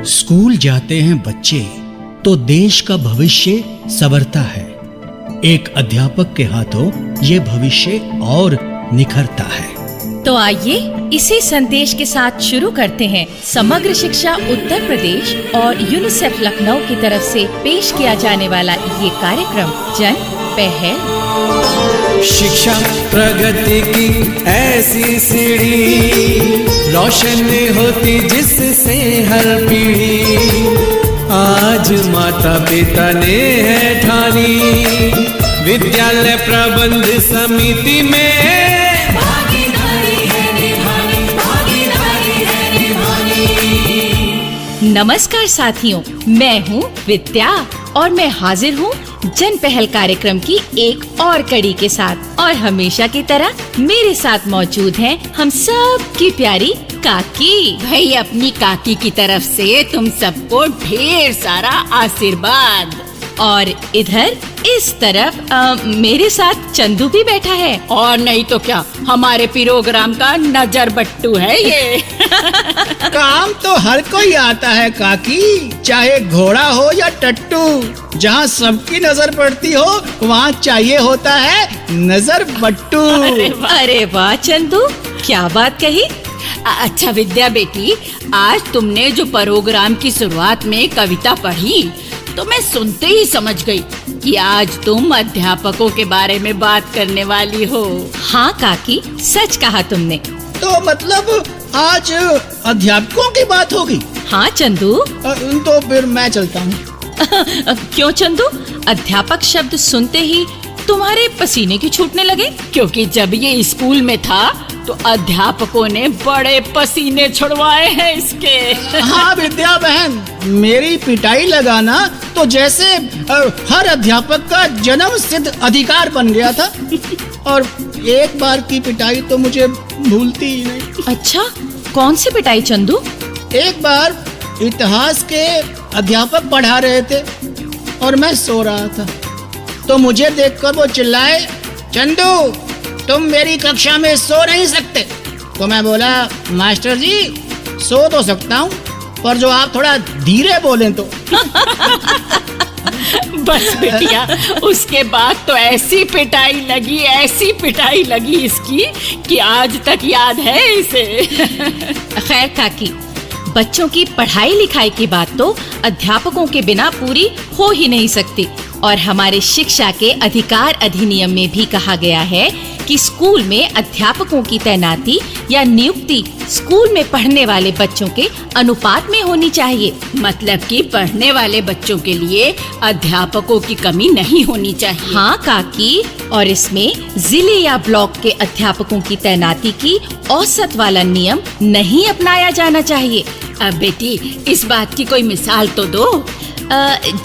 School जाते हैं बच्चे तो देश का भविष्य संवरता है। एक अध्यापक के हाथों ये भविष्य और निखरता है। तो आइए इसी संदेश के साथ शुरू करते हैं समग्र शिक्षा उत्तर प्रदेश और यूनिसेफ लखनऊ की तरफ से पेश किया जाने वाला ये कार्यक्रम जन पहल। शिक्षा प्रगति की ऐसी सीढ़ी, रोशन होती जिससे हर पीढ़ी। आज माता पिता ने है ठानी, विद्यालय प्रबंध समिति में भागीदारी है निभानी, भागीदारी है निभानी। नमस्कार साथियों, मैं हूँ विद्या और मैं हाजिर हूँ जन पहल कार्यक्रम की एक और कड़ी के साथ। और हमेशा की तरह मेरे साथ मौजूद हैं हम सब की प्यारी काकी। भाई अपनी काकी की तरफ से तुम सबको ढेर सारा आशीर्वाद। और इधर इस तरफ मेरे साथ चंदू भी बैठा है। और नहीं तो क्या, हमारे प्रोग्राम का नजर बट्टू है ये। काम तो हर कोई आता है काकी, चाहे घोड़ा हो या टट्टू। जहाँ सबकी नजर पड़ती हो वहाँ चाहिए होता है नजर बट्टू। अरे वाह चंदू, क्या बात कही। अच्छा विद्या बेटी, आज तुमने जो प्रोग्राम की शुरुआत में कविता पढ़ी तो मैं सुनते ही समझ गई कि आज तुम अध्यापकों के बारे में बात करने वाली हो। हाँ काकी, सच कहा तुमने। तो मतलब आज अध्यापकों की बात होगी। हाँ चंदू। तो फिर मैं चलता हूँ। क्यों चंदू, अध्यापक शब्द सुनते ही तुम्हारे पसीने क्यों छूटने लगे? क्योंकि जब ये स्कूल में था तो अध्यापकों ने बड़े पसीने छुड़वाए हैं इसके। हाँ विद्या बहन, मेरी पिटाई लगाना तो जैसे हर अध्यापक का जन्म सिद्ध अधिकार बन गया था। और एक बार की पिटाई तो मुझे भूलती ही नहीं। अच्छा, कौन सी पिटाई चंदू? एक बार इतिहास के अध्यापक पढ़ा रहे थे और मैं सो रहा था, तो मुझे देखकर वो चिल्लाए, चंदू तुम मेरी कक्षा में सो नहीं सकते। तो मैं बोला, मास्टर जी सो तो सकता हूँ, पर जो आप थोड़ा धीरे बोलें तो। बस बिटिया, उसके बाद तो ऐसी पिटाई लगी इसकी कि आज तक याद है इसे। खैर काकी, बच्चों की पढ़ाई लिखाई की बात तो अध्यापकों के बिना पूरी हो ही नहीं सकती। और हमारे शिक्षा के अधिकार अधिनियम में भी कहा गया है कि स्कूल में अध्यापकों की तैनाती या नियुक्ति स्कूल में पढ़ने वाले बच्चों के अनुपात में होनी चाहिए। मतलब कि पढ़ने वाले बच्चों के लिए अध्यापकों की कमी नहीं होनी चाहिए। हाँ काकी, और इसमें जिले या ब्लॉक के अध्यापकों की तैनाती की औसत वाला नियम नहीं अपनाया जाना चाहिए। अब बेटी, इस बात की कोई मिसाल तो दो।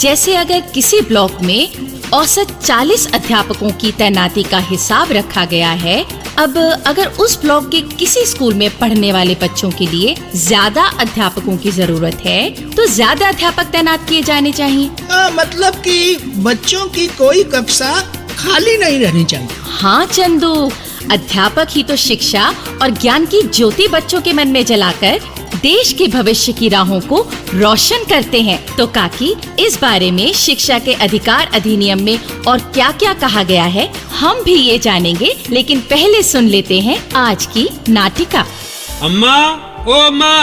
जैसे अगर किसी ब्लॉक में औसत 40 अध्यापकों की तैनाती का हिसाब रखा गया है, अब अगर उस ब्लॉक के किसी स्कूल में पढ़ने वाले बच्चों के लिए ज्यादा अध्यापकों की जरूरत है तो ज्यादा अध्यापक तैनात किए जाने चाहिए। मतलब कि बच्चों की कोई कक्षा खाली नहीं रहनी चाहिए। हाँ चंदू, अध्यापक ही तो शिक्षा और ज्ञान की ज्योति बच्चों के मन में जलाकर देश के भविष्य की राहों को रोशन करते हैं। तो काकी, इस बारे में शिक्षा के अधिकार अधिनियम में और क्या क्या कहा गया है हम भी ये जानेंगे, लेकिन पहले सुन लेते हैं आज की नाटिका। अम्मा, ओ अम्मा,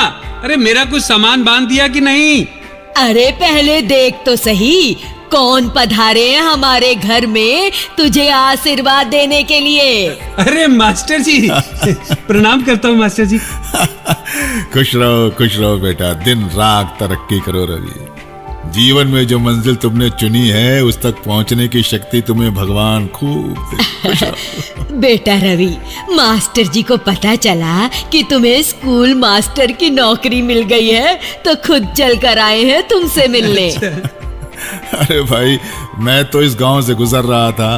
अरे मेरा कुछ सामान बांध दिया कि नहीं? अरे पहले देख तो सही, कौन पधारे हैं हमारे घर में तुझे आशीर्वाद देने के लिए। अरे मास्टर जी, प्रणाम करता हूँ मास्टर जी। खुश रहो बेटा, दिन रात तरक्की करो रवि। जीवन में जो मंजिल तुमने चुनी है उस तक पहुंचने की शक्ति तुम्हें भगवान खूब दे। बेटा रवि, मास्टर जी को पता चला कि तुम्हें स्कूल मास्टर की नौकरी मिल गई है तो खुद चल कर आए हैं तुमसे मिलने। अरे भाई, मैं तो इस गांव से गुजर रहा था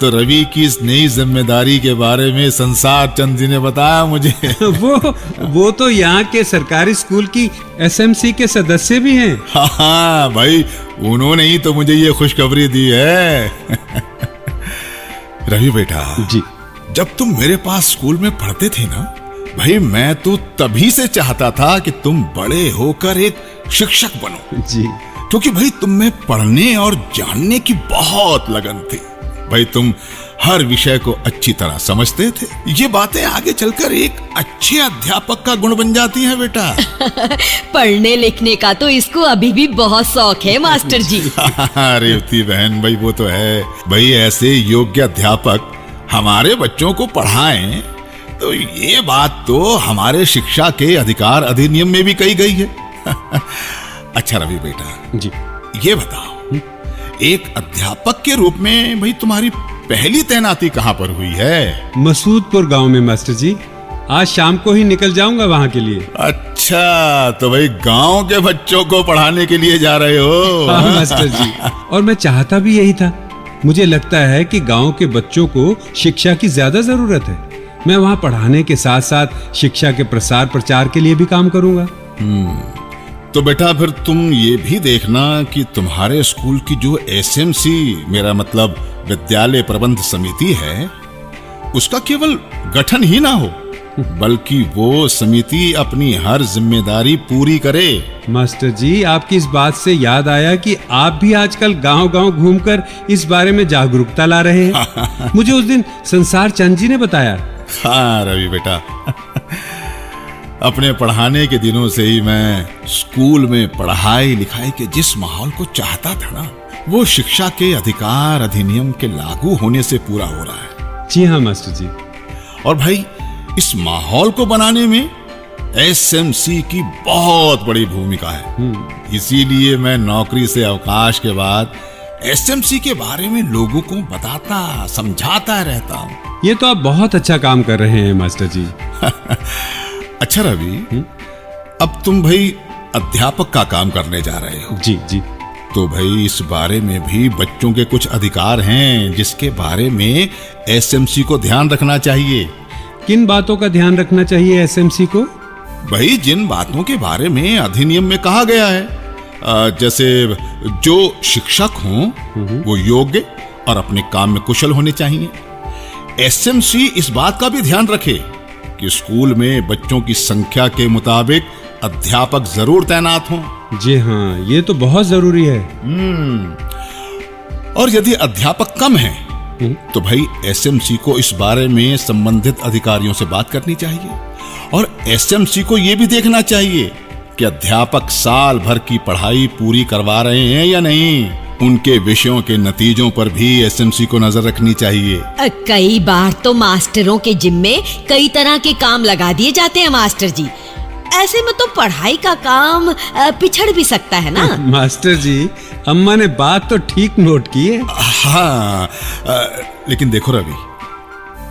तो रवि की इस नई जिम्मेदारी के बारे में संसार चंद जी ने बताया मुझे। वो तो यहाँ के सरकारी स्कूल की एसएमसी के सदस्य भी हैं। हाँ भाई, उन्होंने ही तो मुझे ये खुशखबरी दी है। रवि बेटा जी, जब तुम मेरे पास स्कूल में पढ़ते थे ना भाई, मैं तो तभी से चाहता था कि तुम बड़े होकर एक शिक्षक बनो। जी। क्योंकि भाई तुम में पढ़ने और जानने की बहुत लगन थी। भाई तुम हर विषय को अच्छी तरह समझते थे। ये बातें आगे चलकर एक अच्छे अध्यापक का गुण बन जाती हैं बेटा। पढ़ने लिखने का तो इसको अभी भी बहुत शौक है मास्टर जी। रेवती बहन, भाई वो तो है। भाई ऐसे योग्य अध्यापक हमारे बच्चों को पढ़ाएं तो ये बात तो हमारे शिक्षा के अधिकार अधिनियम में भी कही गई है। अच्छा रवि बेटा जी, ये बताओ, एक अध्यापक के रूप में भाई तुम्हारी पहली तैनाती कहाँ पर हुई है? मसूदपुर गांव में मास्टर जी। आज शाम को ही निकल जाऊंगा वहां के लिए। अच्छा, तो भाई गांव के बच्चों को पढ़ाने के लिए जा रहे हो? हाँ मास्टर जी, और मैं चाहता भी यही था। मुझे लगता है कि गांव के बच्चों को शिक्षा की ज्यादा जरूरत है। मैं वहां पढ़ाने के साथ साथ शिक्षा के प्रसार प्रचार के लिए भी काम करूंगा। तो बेटा फिर तुम ये भी देखना कि तुम्हारे स्कूल की जो एसएमसी, मेरा मतलब विद्यालय प्रबंध समिति है, उसका केवल गठन ही ना हो, बल्कि वो समिति अपनी हर जिम्मेदारी पूरी करे। मास्टर जी, आपकी इस बात से याद आया कि आप भी आजकल गांव-गांव घूमकर इस बारे में जागरूकता ला रहे हैं। मुझे उस दिन संसार चंद जी ने बताया। हाँ रवि बेटा, अपने पढ़ाने के दिनों से ही मैं स्कूल में पढ़ाई लिखाई के जिस माहौल को चाहता था ना, वो शिक्षा के अधिकार अधिनियम के लागू होने से पूरा हो रहा है। जी हाँ मास्टर जी। और भाई इस माहौल को बनाने में एसएमसी की बहुत बड़ी भूमिका है। इसीलिए मैं नौकरी से अवकाश के बाद एसएमसी के बारे में लोगों को बताता समझाता रहता हूँ। ये तो आप बहुत अच्छा काम कर रहे हैं मास्टर जी। अच्छा रवि, अब तुम भाई अध्यापक का काम करने जा रहे हो। जी जी। तो भाई इस बारे में भी बच्चों के कुछ अधिकार हैं जिसके बारे में एसएमसी को ध्यान रखना चाहिए। किन बातों का ध्यान रखना चाहिए एसएमसी को? भाई जिन बातों के बारे में अधिनियम में कहा गया है, जैसे जो शिक्षक हों वो योग्य और अपने काम में कुशल होने चाहिए। एसएमसी इस बात का भी ध्यान रखे कि स्कूल में बच्चों की संख्या के मुताबिक अध्यापक जरूर तैनात हों। जी हाँ, ये तो बहुत जरूरी है। और यदि अध्यापक कम हैं, तो भाई एसएमसी को इस बारे में संबंधित अधिकारियों से बात करनी चाहिए। और एसएमसी को यह भी देखना चाहिए कि अध्यापक साल भर की पढ़ाई पूरी करवा रहे हैं या नहीं। उनके विषयों के नतीजों पर भी एसएमसी को नजर रखनी चाहिए। कई बार तो मास्टरों के जिम्मे कई तरह के काम लगा दिए जाते हैं मास्टर जी। ऐसे में तो पढ़ाई का काम पिछड़ भी सकता है ना। मास्टर जी, अम्मा ने बात तो ठीक नोट की है। हाँ, लेकिन देखो रवि,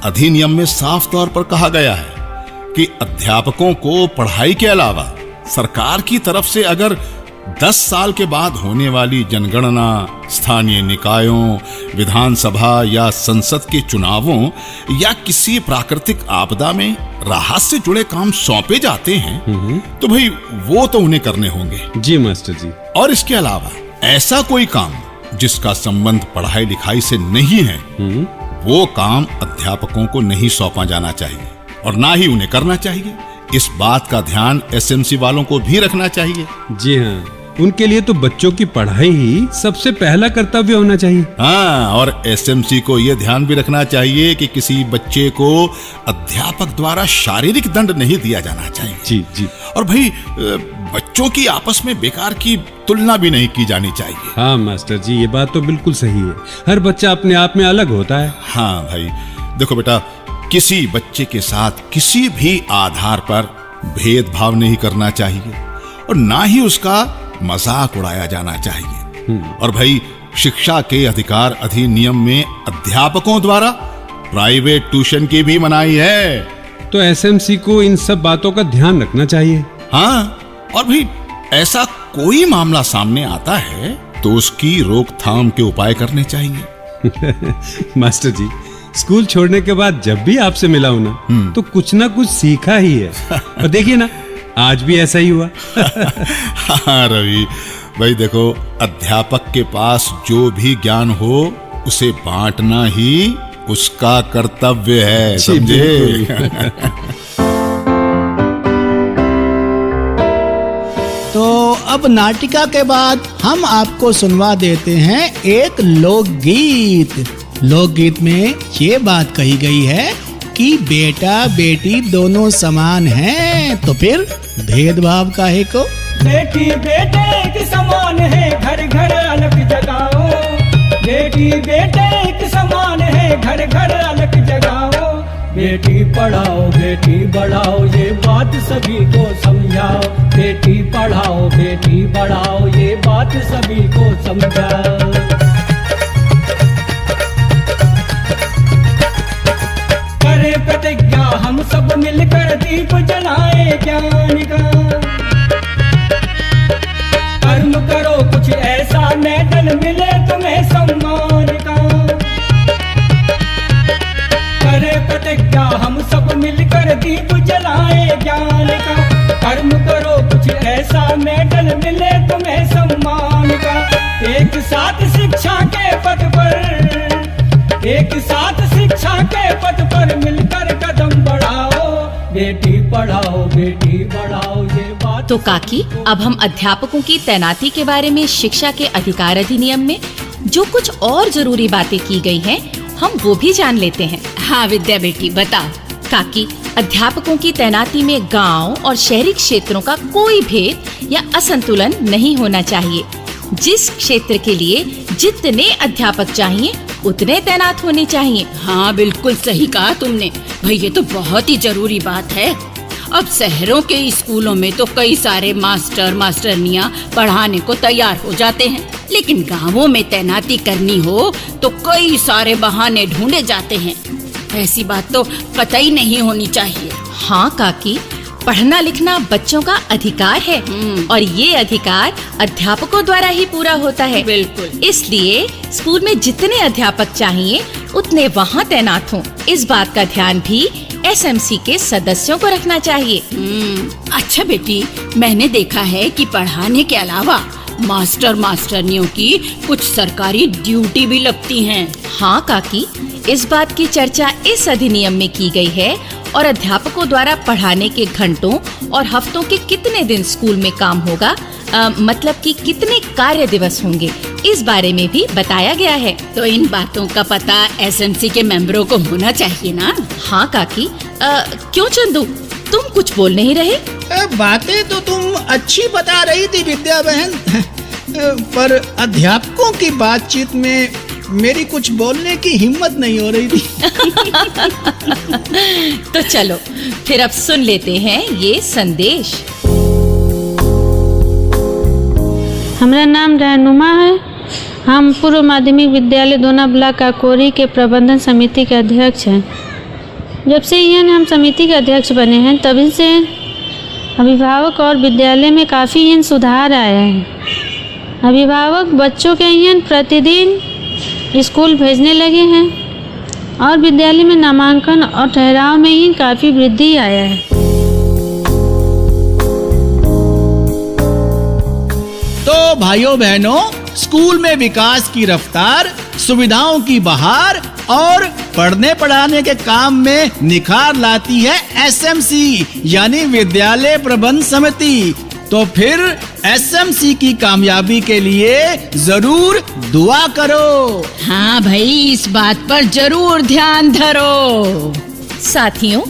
अधिनियम में साफ तौर पर कहा गया है कि अध्यापकों को पढ़ाई के अलावा सरकार की तरफ से अगर 10 साल के बाद होने वाली जनगणना, स्थानीय निकायों, विधानसभा या संसद के चुनावों या किसी प्राकृतिक आपदा में राहत से जुड़े काम सौंपे जाते हैं, तो भाई वो तो उन्हें करने होंगे। जी मास्टर जी। और इसके अलावा ऐसा कोई काम जिसका संबंध पढ़ाई लिखाई से नहीं है, वो काम अध्यापकों को नहीं सौंपा जाना चाहिए और ना ही उन्हें करना चाहिए। इस बात का ध्यान एसएमसी वालों को भी रखना चाहिए। जी हाँ, उनके लिए तो बच्चों की पढ़ाई ही सबसे पहला कर्तव्य होना चाहिए। हाँ, और एसएमसी को यह ध्यान भी रखना चाहिए कि किसी बच्चे को अध्यापक द्वारा शारीरिक दंड नहीं दिया जाना चाहिए। जी जी। और भाई बच्चों की आपस में बेकार की तुलना भी नहीं की जानी चाहिए। हाँ मास्टर जी, ये बात तो बिल्कुल सही है। हर बच्चा अपने आप में अलग होता है। हाँ भाई, देखो बेटा, किसी बच्चे के साथ किसी भी आधार पर भेदभाव नहीं करना चाहिए और ना ही उसका मजाक उड़ाया जाना चाहिए। और भाई शिक्षा के अधिकार अधिनियम में अध्यापकों द्वारा प्राइवेट ट्यूशन की भी मनाही है। तो एसएमसी को इन सब बातों का ध्यान रखना चाहिए। हाँ, और भाई ऐसा कोई मामला सामने आता है तो उसकी रोकथाम के उपाय करने चाहिए। मास्टर जी, स्कूल छोड़ने के बाद जब भी आपसे मिला हूं ना, तो कुछ ना कुछ सीखा ही है। और देखिए ना, आज भी ऐसा ही हुआ। हाँ रवि भाई, देखो, अध्यापक के पास जो भी ज्ञान हो उसे बांटना ही उसका कर्तव्य है, समझे? तो अब नाटिका के बाद हम आपको सुनवा देते हैं एक लोकगीत। लोकगीत में ये बात कही गई है कि बेटा बेटी दोनों समान हैं, तो फिर भेदभाव काहे को? बेटी बेटे एक समान है, घर घर अलग जगाओ। बेटी बेटे एक समान है, घर घर अलग जगाओ। बेटी पढ़ाओ बेटी बढ़ाओ, ये बात सभी को समझाओ। बेटी पढ़ाओ बेटी बढ़ाओ, ये बात सभी को समझाओ। करे प्रतिज्ञा हम सब मिलकर, दीप जलाए ज्ञान का। कर्म करो कुछ ऐसा, मेडल मिले तुम्हें सम्मान का। करे प्रतिज्ञा हम सब मिलकर, दीप जलाए ज्ञान का। कर्म करो कुछ ऐसा, मेडल मिले तुम्हें सम्मान का। एक साथ शिक्षा के पथ पर, एक साथ शिक्षा के पथ पर मिलकर कदम बढ़ाओ। बेटी पढ़ाओ बेटी बढ़ाओ, ये बात। तो काकी, अब हम अध्यापकों की तैनाती के बारे में शिक्षा के अधिकार अधिनियम में जो कुछ और जरूरी बातें की गई हैं, हम वो भी जान लेते हैं। हाँ विद्या बेटी बताओ। काकी, अध्यापकों की तैनाती में गांव और शहरी क्षेत्रों का कोई भेद या असंतुलन नहीं होना चाहिए। जिस क्षेत्र के लिए जितने अध्यापक चाहिए उतने तैनात होने चाहिए। हाँ बिल्कुल सही कहा तुमने भाई, ये तो बहुत ही जरूरी बात है। अब शहरों के स्कूलों में तो कई सारे मास्टर मास्टरनियाँ पढ़ाने को तैयार हो जाते हैं, लेकिन गांवों में तैनाती करनी हो तो कई सारे बहाने ढूंढे जाते हैं। ऐसी बात तो कतई नहीं होनी चाहिए। हाँ काकी, पढ़ना लिखना बच्चों का अधिकार है और ये अधिकार अध्यापकों द्वारा ही पूरा होता है। बिल्कुल। इसलिए स्कूल में जितने अध्यापक चाहिए उतने वहाँ तैनात हों। इस बात का ध्यान भी एसएमसी के सदस्यों को रखना चाहिए। अच्छा बेटी, मैंने देखा है कि पढ़ाने के अलावा मास्टर मास्टरनियों की कुछ सरकारी ड्यूटी भी लगती हैं। हाँ काकी, इस बात की चर्चा इस अधिनियम में की गई है और अध्यापकों द्वारा पढ़ाने के घंटों और हफ्तों के कितने दिन स्कूल में काम होगा, मतलब कि कितने कार्य दिवस होंगे, इस बारे में भी बताया गया है। तो इन बातों का पता एसएमसी के मेंबरों को होना चाहिए ना? हाँ काकी। क्यों चंदू, तुम कुछ बोल नहीं रहे? बातें तो तुम अच्छी बता रही थी विद्या बहन, पर अध्यापकों की बातचीत में मेरी कुछ बोलने की हिम्मत नहीं हो रही थी। तो चलो फिर अब सुन लेते हैं ये संदेश। हमारा नाम रहनुमा है। हम पूर्व माध्यमिक विद्यालय दोना ब्लॉक काकोरी के प्रबंधन समिति के अध्यक्ष हैं। जब से हम समिति के अध्यक्ष बने हैं तभी से अभिभावक और विद्यालय में काफ़ी सुधार आया है। अभिभावक बच्चों के प्रतिदिन स्कूल भेजने लगे हैं और विद्यालय में नामांकन और ठहराव में काफ़ी वृद्धि आया है। तो भाइयों बहनों, स्कूल में विकास की रफ्तार, सुविधाओं की बहार और पढ़ने पढ़ाने के काम में निखार लाती है एसएमसी यानी विद्यालय प्रबंध समिति। तो फिर एसएमसी की कामयाबी के लिए जरूर दुआ करो। हाँ भाई, इस बात पर जरूर ध्यान धरो। साथियों,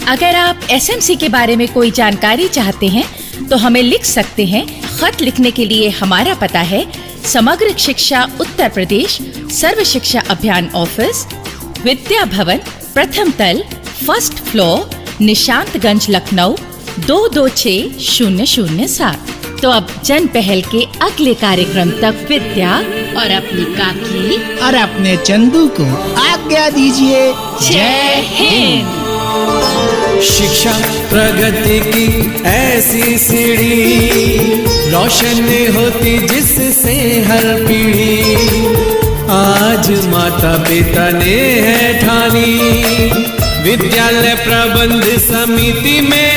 अगर आप एसएमसी के बारे में कोई जानकारी चाहते हैं तो हमें लिख सकते हैं। खत लिखने के लिए हमारा पता है समग्र शिक्षा उत्तर प्रदेश सर्व शिक्षा अभियान ऑफिस, विद्या भवन, प्रथम तल, फर्स्ट फ्लोर, निशांतगंज, लखनऊ 226007। तो अब जन पहल के अगले कार्यक्रम तक विद्या और अपनी काकी और अपने चंदू को आज्ञा दीजिए। जय हिंद। शिक्षा प्रगति की ऐसी सीढ़ी, रोशन होती जिससे हर पीढ़ी। आज माता पिता ने है ठानी, विद्यालय प्रबंध समिति में